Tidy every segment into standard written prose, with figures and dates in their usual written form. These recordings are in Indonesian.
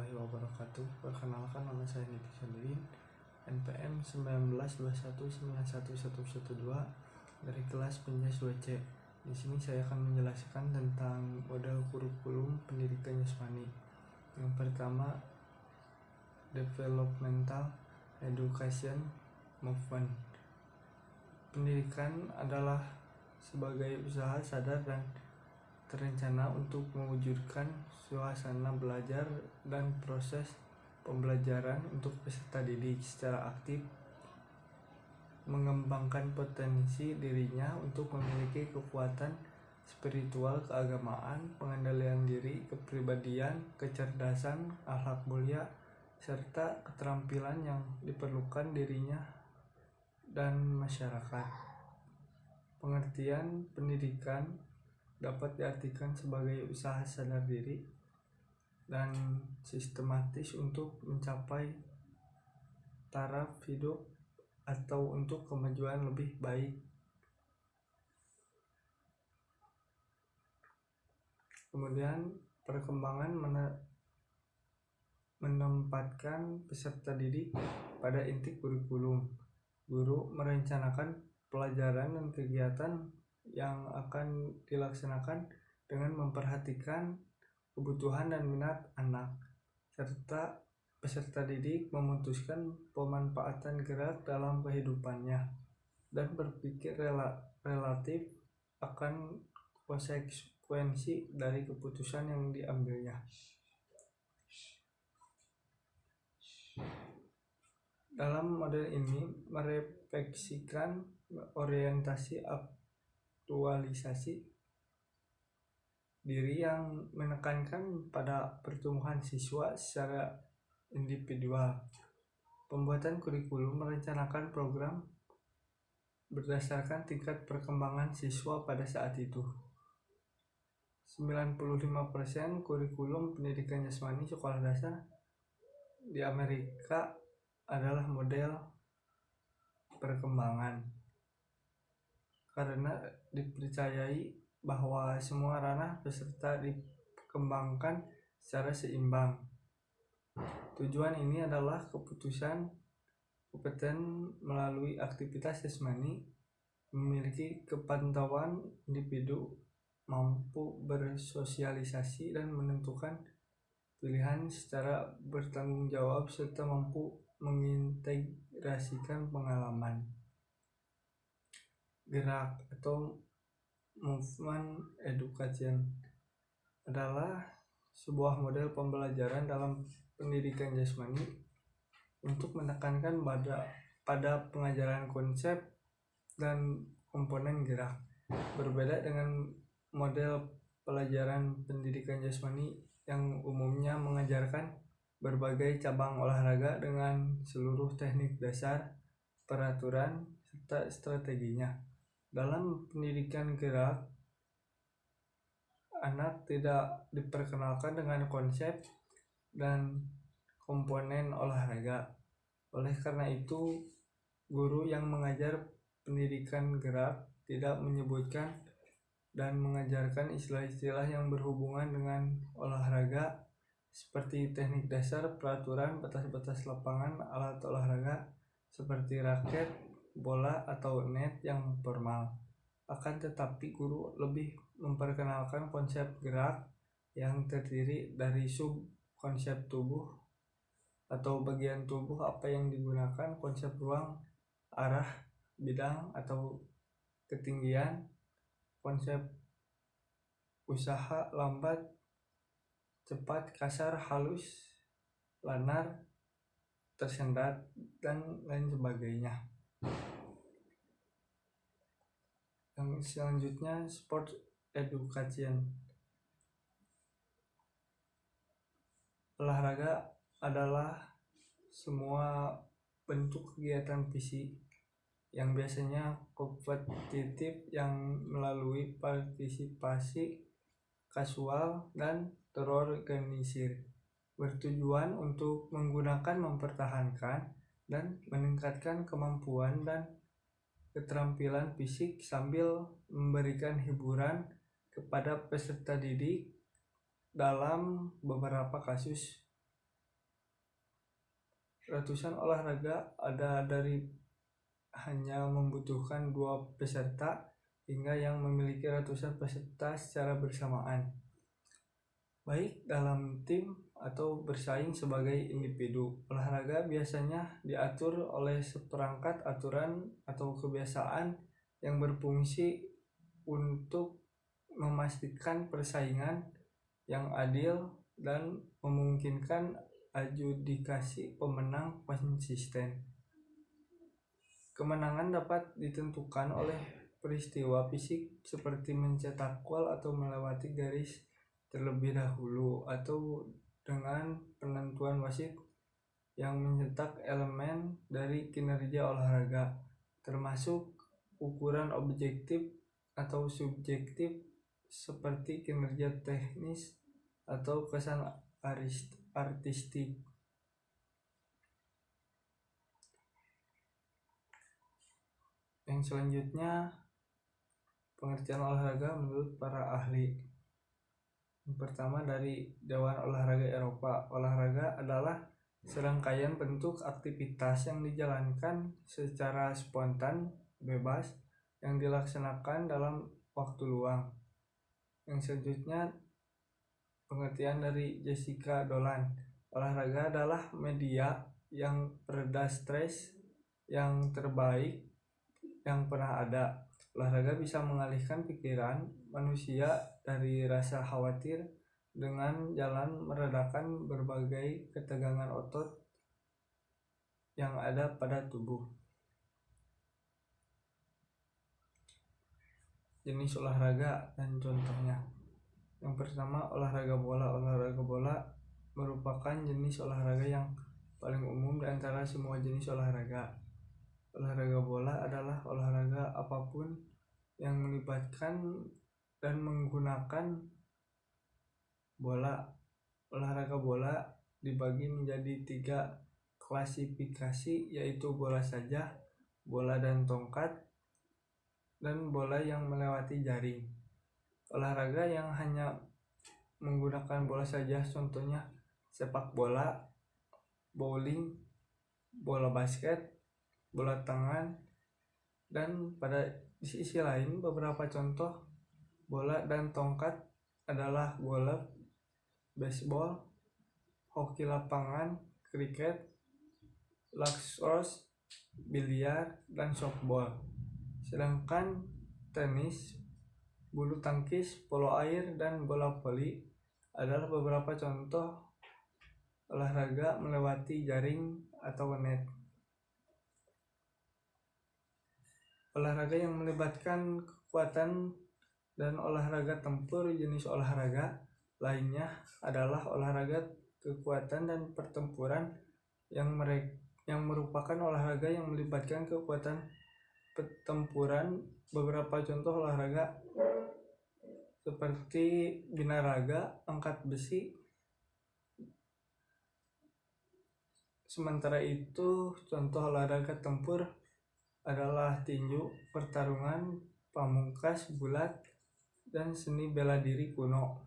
warahmatullahi wabarakatuh. Perkenalkan, nama saya Niki Sandrin, NPM 1921911112 dari kelas Penjas 2C. Di sini saya akan menjelaskan tentang model kurikulum pendidikan jasmani. Yang pertama, Developmental Education Movement. Pendidikan adalah sebagai usaha sadar dan terencana untuk mewujudkan suasana belajar dan proses pembelajaran untuk peserta didik secara aktif, mengembangkan potensi dirinya untuk memiliki kekuatan spiritual, keagamaan, pengendalian diri, kepribadian, kecerdasan, akhlak mulia, serta keterampilan yang diperlukan dirinya dan masyarakat. Pengertian pendidikan dapat diartikan sebagai usaha sadar diri dan sistematis untuk mencapai taraf hidup atau untuk kemajuan lebih baik. Kemudian perkembangan menempatkan peserta didik pada inti kurikulum. Guru merencanakan pelajaran dan kegiatan yang akan dilaksanakan dengan memperhatikan kebutuhan dan minat anak, serta peserta didik memutuskan pemanfaatan gerak dalam kehidupannya dan berpikir relatif akan konsekuensi dari keputusan yang diambilnya. Dalam model ini merefleksikan orientasi aktualisasi diri yang menekankan pada pertumbuhan siswa secara individual. Pembuatan kurikulum merencanakan program berdasarkan tingkat perkembangan siswa pada saat itu. 95% kurikulum pendidikan jasmani sekolah dasar di Amerika adalah model perkembangan, karena dipercayai bahwa semua ranah peserta dikembangkan secara seimbang. Tujuan ini adalah keputusan kompeten melalui aktivitas jasmani, memiliki kepantauan individu, mampu bersosialisasi dan menentukan pilihan secara bertanggung jawab, serta mampu mengintegrasikan pengalaman. Gerak atau movement education adalah sebuah model pembelajaran dalam pendidikan jasmani untuk menekankan pada pengajaran konsep dan komponen gerak. Berbeda dengan model pelajaran pendidikan jasmani yang umumnya mengajarkan berbagai cabang olahraga dengan seluruh teknik dasar, peraturan, serta strateginya. Dalam pendidikan gerak, anak tidak diperkenalkan dengan konsep dan komponen olahraga. Oleh karena itu, guru yang mengajar pendidikan gerak tidak menyebutkan dan mengajarkan istilah-istilah yang berhubungan dengan olahraga seperti teknik dasar, peraturan, batas-batas lapangan, alat olahraga seperti raket, bola, atau net yang formal. Akan tetapi guru lebih memperkenalkan konsep gerak yang terdiri dari sub konsep tubuh atau bagian tubuh apa yang digunakan, konsep ruang, arah, bidang atau ketinggian, konsep usaha, lambat, cepat, kasar, halus, lanar, tersendat, dan lain sebagainya. Yang selanjutnya, sport education. Olahraga adalah semua bentuk kegiatan fisik yang biasanya kompetitif yang melalui partisipasi kasual dan terorganisir, bertujuan untuk mempertahankan dan meningkatkan kemampuan dan keterampilan fisik sambil memberikan hiburan kepada peserta didik. Dalam beberapa kasus, ratusan olahraga ada dari hanya membutuhkan 2 peserta hingga yang memiliki ratusan peserta secara bersamaan, baik dalam tim atau bersaing sebagai individu. Olahraga biasanya diatur oleh seperangkat aturan atau kebiasaan yang berfungsi untuk memastikan persaingan yang adil dan memungkinkan adjudikasi pemenang konsisten. Kemenangan dapat ditentukan oleh peristiwa fisik seperti mencetak gol atau melewati garis terlebih dahulu, atau dengan penentuan wasit yang mencetak elemen dari kinerja olahraga, termasuk ukuran objektif atau subjektif seperti kinerja teknis atau kesan artistik. Yang selanjutnya, pengertian olahraga menurut para ahli. Yang pertama, dari Dewan Olahraga Eropa, olahraga adalah serangkaian bentuk aktivitas yang dijalankan secara spontan, bebas, yang dilaksanakan dalam waktu luang. Yang selanjutnya, pengertian dari Jessica Dolan, olahraga adalah media yang pereda stres yang terbaik yang pernah ada. Olahraga bisa mengalihkan pikiran manusia dari rasa khawatir dengan jalan meredakan berbagai ketegangan otot yang ada pada tubuh. Jenis olahraga dan contohnya. Yang pertama, olahraga bola. Olahraga bola merupakan jenis olahraga yang paling umum di antara semua jenis olahraga. Olahraga bola adalah olahraga apapun yang melibatkan dan menggunakan bola. Olahraga bola dibagi menjadi 3 klasifikasi, yaitu bola saja, bola dan tongkat, dan bola yang melewati jaring. Olahraga yang hanya menggunakan bola saja contohnya sepak bola, bowling, bola basket, bola tangan, dan pada sisi lain beberapa contoh bola dan tongkat adalah golf, baseball, hoki lapangan, kriket, lacrosse, biliar, dan softball. Sedangkan tenis, bulu tangkis, polo air, dan bola voli adalah beberapa contoh olahraga melewati jaring atau net. Olahraga yang melibatkan kekuatan dan olahraga tempur. Jenis olahraga lainnya adalah olahraga kekuatan dan pertempuran yang merupakan olahraga yang melibatkan kekuatan pertempuran. Beberapa contoh olahraga seperti binaraga, angkat besi. Sementara itu, contoh olahraga tempur adalah tinju, pertarungan, pamungkas, bulat, dan seni bela diri kuno.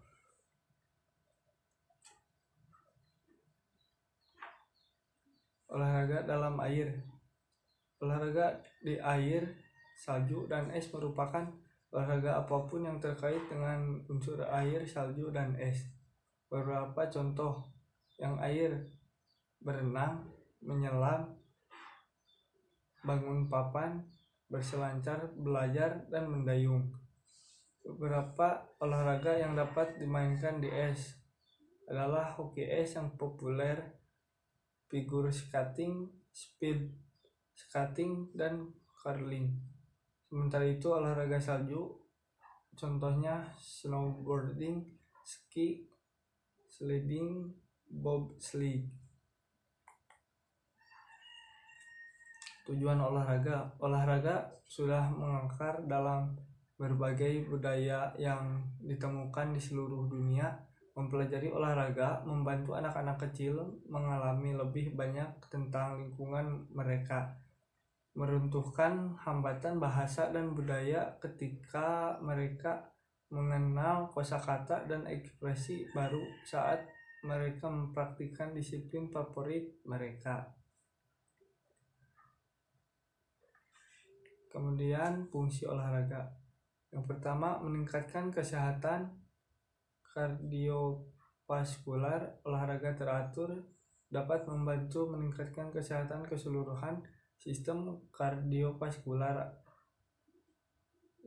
Olahraga dalam air. Olahraga di air, salju, dan es merupakan olahraga apapun yang terkait dengan unsur air, salju, dan es. Beberapa contoh yang air: berenang, menyelam, bangun papan, berselancar, belajar, dan mendayung. Beberapa olahraga yang dapat dimainkan di es adalah hoki es yang populer, figure skating, speed skating, dan curling. Sementara itu, olahraga salju contohnya snowboarding, ski, sledding, bobsleigh. Tujuan olahraga. Olahraga sudah mengakar dalam berbagai budaya yang ditemukan di seluruh dunia. Mempelajari olahraga membantu anak-anak kecil mengalami lebih banyak tentang lingkungan mereka, meruntuhkan hambatan bahasa dan budaya ketika mereka mengenal kosakata dan ekspresi baru saat mereka mempraktikkan disiplin favorit mereka. Kemudian fungsi olahraga. Yang pertama, meningkatkan kesehatan kardiovaskular. Olahraga teratur dapat membantu meningkatkan kesehatan keseluruhan sistem kardiovaskular.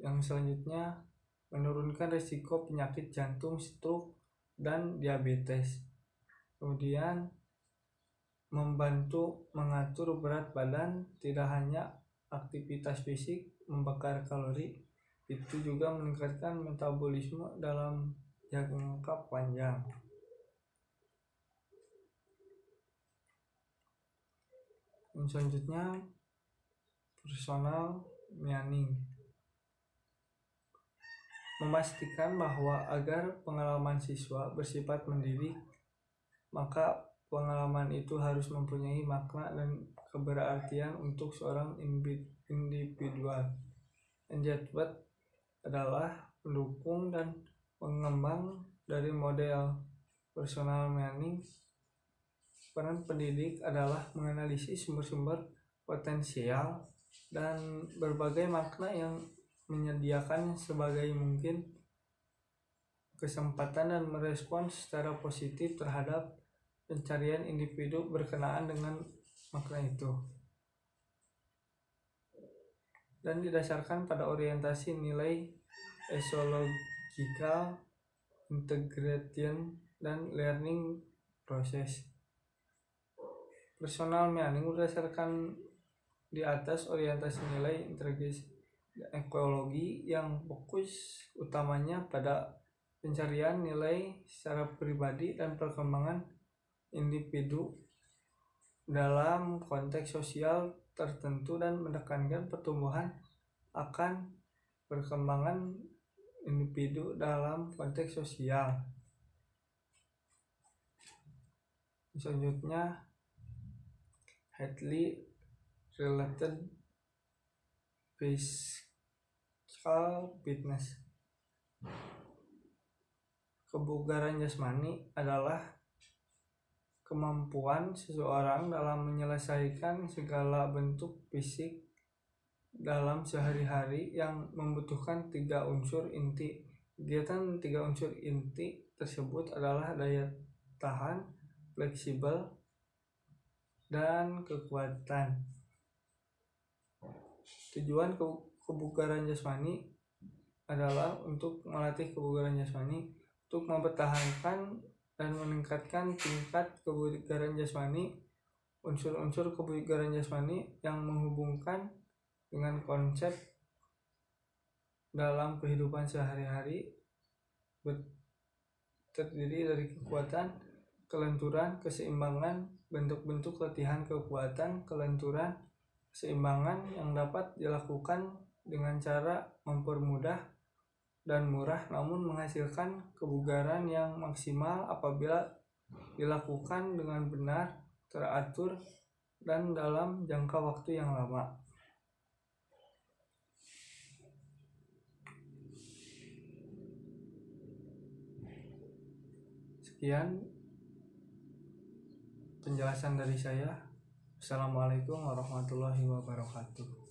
Yang selanjutnya, menurunkan risiko penyakit jantung, stroke, dan diabetes. Kemudian membantu mengatur berat badan. Tidak hanya aktivitas fisik membakar kalori, itu juga meningkatkan metabolisme dalam jangka panjang. Yang selanjutnya, personal meaning. Memastikan bahwa agar pengalaman siswa bersifat mendidik, maka pengalaman itu harus mempunyai makna dan keberartian untuk seorang individual. Engagement adalah pendukung dan pengembang dari model personal meaning. Peran pendidik adalah menganalisis sumber-sumber potensial dan berbagai makna yang menyediakan sebagai mungkin kesempatan dan merespons secara positif terhadap pencarian individu berkenaan dengan makna itu, dan didasarkan pada orientasi nilai logical integration dan learning process. Personal meaning berdasarkan di atas orientasi nilai integrasi ekologi yang fokus utamanya pada pencarian nilai secara pribadi dan perkembangan individu dalam konteks sosial tertentu dan menekankan pertumbuhan akan perkembangan individu dalam konteks sosial. Selanjutnya, highly related physical fitness. Kebugaran jasmani adalah kemampuan seseorang dalam menyelesaikan segala bentuk fisik dalam sehari-hari yang membutuhkan 3 unsur inti. Kegiatan 3 unsur inti tersebut adalah daya tahan, fleksibel, dan kekuatan. Tujuan kebugaran jasmani adalah untuk melatih kebugaran jasmani, untuk mempertahankan dan meningkatkan tingkat kebugaran jasmani. Unsur-unsur kebugaran jasmani yang menghubungkan dengan konsep dalam kehidupan sehari-hari terdiri dari kekuatan, kelenturan, keseimbangan. Bentuk-bentuk latihan kekuatan, kelenturan, keseimbangan yang dapat dilakukan dengan cara mempermudah dan murah, namun menghasilkan kebugaran yang maksimal apabila dilakukan dengan benar, teratur, dan dalam jangka waktu yang lama. Sekian penjelasan dari saya. Assalamualaikum warahmatullahi wabarakatuh.